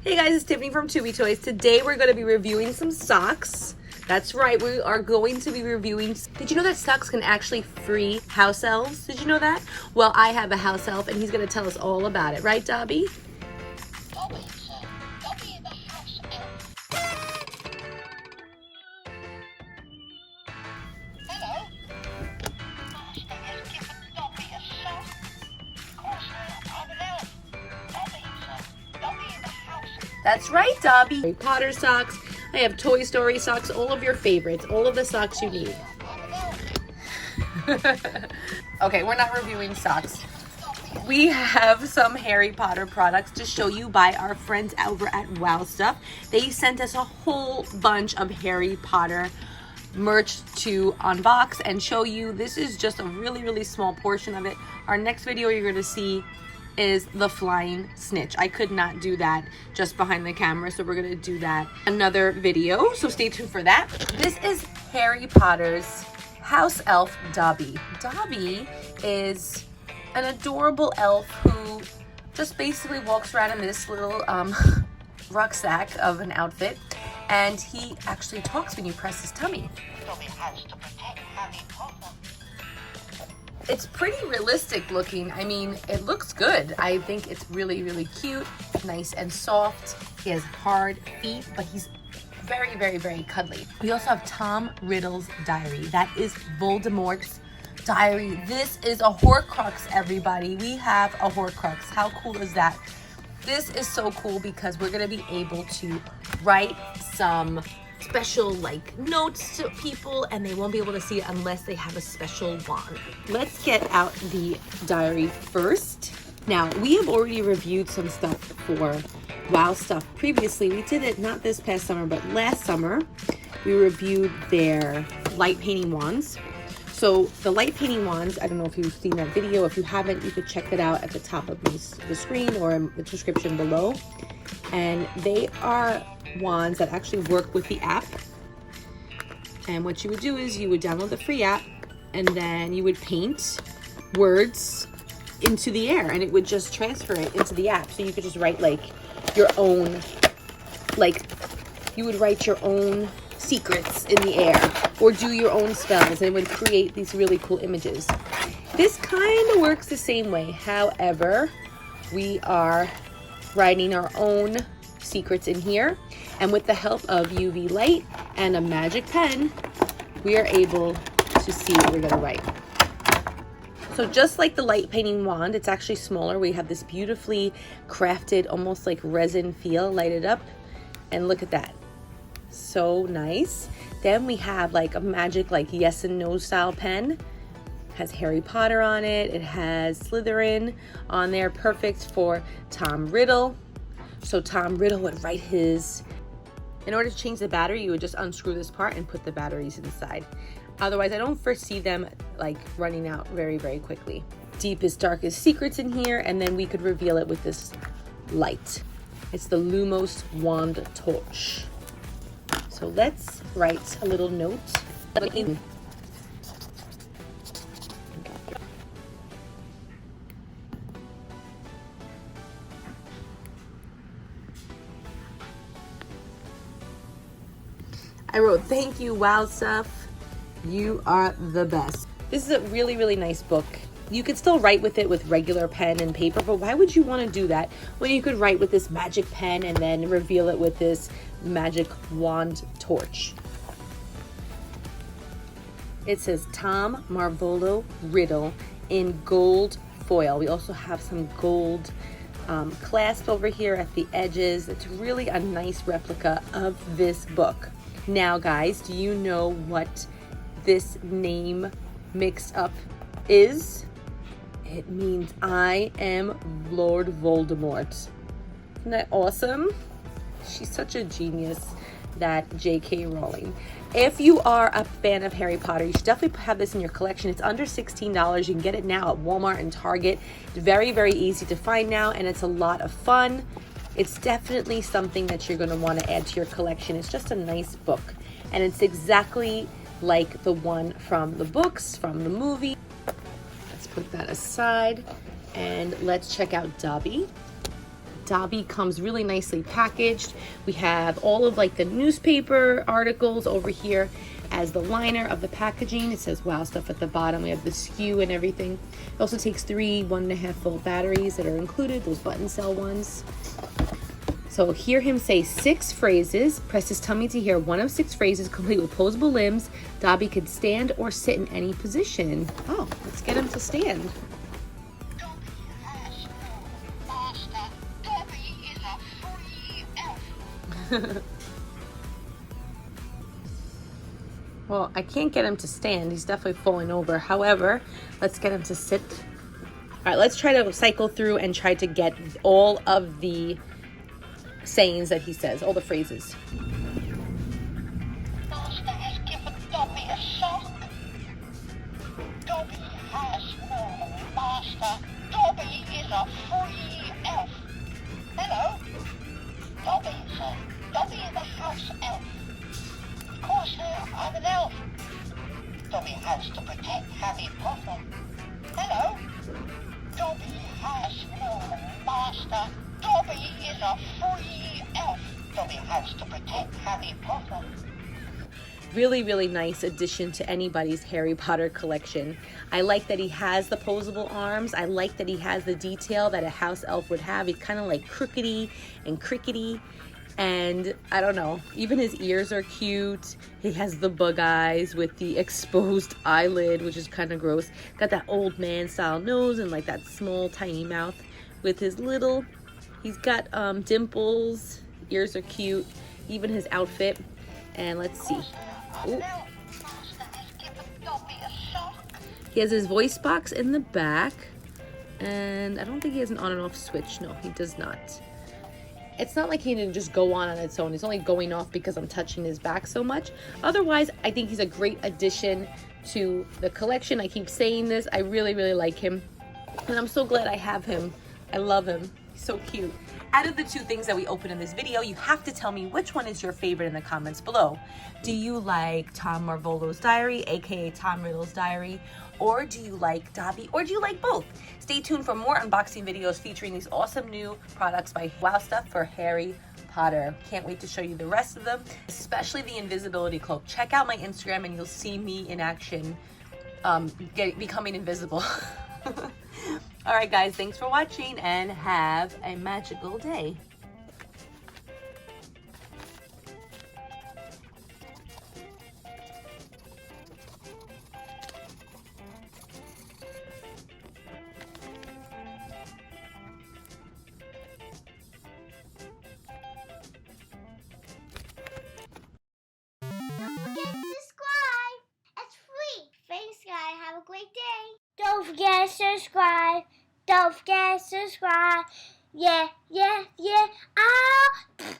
Hey guys, it's Tiffany from Tubi Toys. Today we're going to be reviewing some socks. That's right, we are going to be reviewing... Did you know that socks can actually free house elves? Did you know that? Well, I have a house elf and he's going to tell us all about it. Right, Dobby? Dobby, sir. Dobby the house elf. Hello. Master has given Dobby a sock. Of course, I'm an elf. Dobby, sir. Dobby the house elf. That's right, Dobby. Harry Potter socks. I have Toy Story socks, all of your favorites, all of the socks you need. Okay, we're not reviewing socks. We have some Harry Potter products to show you by our friends over at Wow Stuff. They sent us a whole bunch of Harry Potter merch to unbox and show you. This is just a really small portion of it. Our next video you're going to see is the flying snitch. I could not do that just behind the camera, so we're going to do that another video, so stay tuned for that. This is Harry Potter's house elf, Dobby. Dobby is an adorable elf who just basically walks around in this little rucksack of an outfit, and he actually talks when you press his tummy. Dobby has to protect Harry Potter. It's pretty realistic looking. I mean, it looks good. I think it's really cute, nice and soft. He has hard feet, but he's very cuddly. We also have Tom Riddle's diary. That is Voldemort's diary. This is a Horcrux, everybody. We have a Horcrux. How cool is that? This is so cool because we're gonna be able to write some special like notes to people, and they won't be able to see it unless they have a special wand. Let's get out the diary first. Now, we have already reviewed some stuff for Wow Stuff previously. We did it not this past summer, but last summer. We reviewed their light painting wands. So the light painting wands, I don't know if you've seen that video. If you haven't, you could check that out at the top of the screen or in the description below. And they are wands that actually work with the app. And what you would do is you would download the free app, and then you would paint words into the air, and it would just transfer it into the app. So you could just write like your own, like you would write your own secrets in the air or do your own spells, and it would create these really cool images. This kind of works the same way. However, we are writing our own secrets in here, and with the help of UV light and a magic pen, we are able to see what we're going to write. So just like the light painting wand, it's actually smaller. We have this beautifully crafted, almost like resin feel, lighted up, and look at that. So nice. Then we have like a magic like yes and no style pen. It has Harry Potter on it. It has Slytherin on there, perfect for Tom Riddle. So Tom Riddle would write his... In order to change the battery, you would just unscrew this part and put the batteries inside. Otherwise, I don't foresee them like running out very quickly. Deepest, darkest secrets in here, and then we could reveal it with this light. It's the Lumos Wand Torch. So let's write a little note. I wrote, "Thank you, Wow Stuff. You are the best." This is a really nice book. You could still write with it with regular pen and paper, but why would you want to do that when you could write with this magic pen and then reveal it with this magic wand torch? It says Tom Marvolo Riddle in gold foil. We also have some gold clasp over here at the edges. It's really a nice replica of this book. Now guys, do you know what this name mixed up is? It means I am Lord Voldemort. Isn't that awesome? She's such a genius, that J.K. Rowling. If you are a fan of Harry Potter, you should definitely have this in your collection. It's under $16. You can get it now at Walmart and Target. It's very easy to find now, and it's a lot of fun. It's definitely something that you're going to want to add to your collection. It's just a nice book, and it's exactly like the one from the books, from the movie. Let's put that aside, and let's check out Dobby. Dobby comes really nicely packaged. We have all of like the newspaper articles over here as the liner of the packaging. It says wow stuff at the bottom. We have the SKU and everything. It also takes 3 1.5 volt batteries that are included, those button cell ones. So hear him say 6 phrases. Press his tummy to hear 1 of 6 phrases complete with posable limbs. Dobby could stand or sit in any position. Oh, let's get him to stand. Dobby has no master. Dobby is a free elf. Well, I can't get him to stand. He's definitely falling over. However, let's get him to sit. All right, let's try to cycle through and try to get all of the sayings that he says, all the phrases. Master has given Dobby a sock. Dobby has no master. Dobby is a free elf. Hello. Dobby is a house elf. Of course now, I'm an elf. Dobby has to protect Harry Potter. Hello. Dobby has no master. Dobby is a free elf. Dobby has to protect Harry Potter. Really, really nice addition to anybody's Harry Potter collection. I like that he has the posable arms. I like that he has the detail that a house elf would have. He's kind of like crookedy and crickety. And I don't know, even his ears are cute. He has the bug eyes with the exposed eyelid, which is kind of gross. Got that old man style nose and like that small tiny mouth with his little, he's got dimples. Ears are cute. Even his outfit. And let's see. Ooh. He has his voice box in the back. And I don't think he has an on and off switch. No, he does not. It's not like he didn't just go on its own. It's only going off because I'm touching his back so much. Otherwise, I think he's a great addition to the collection. I keep saying this. I really, really like him. And I'm so glad I have him. I love him. He's so cute. Out of the 2 things that we opened in this video, you have to tell me which one is your favorite in the comments below. Do you like Tom Marvolo's diary, aka Tom Riddle's diary? Or do you like Dobby? Or do you like both? Stay tuned for more unboxing videos featuring these awesome new products by Wow Stuff for Harry Potter. Can't wait to show you the rest of them, especially the invisibility cloak. Check out my Instagram and you'll see me in action becoming invisible. All right, guys, thanks for watching and have a magical day. Don't forget to subscribe. It's free. Thanks, guys. Have a great day. Don't forget to subscribe. Don't forget to subscribe. Yeah, yeah, yeah. Ah.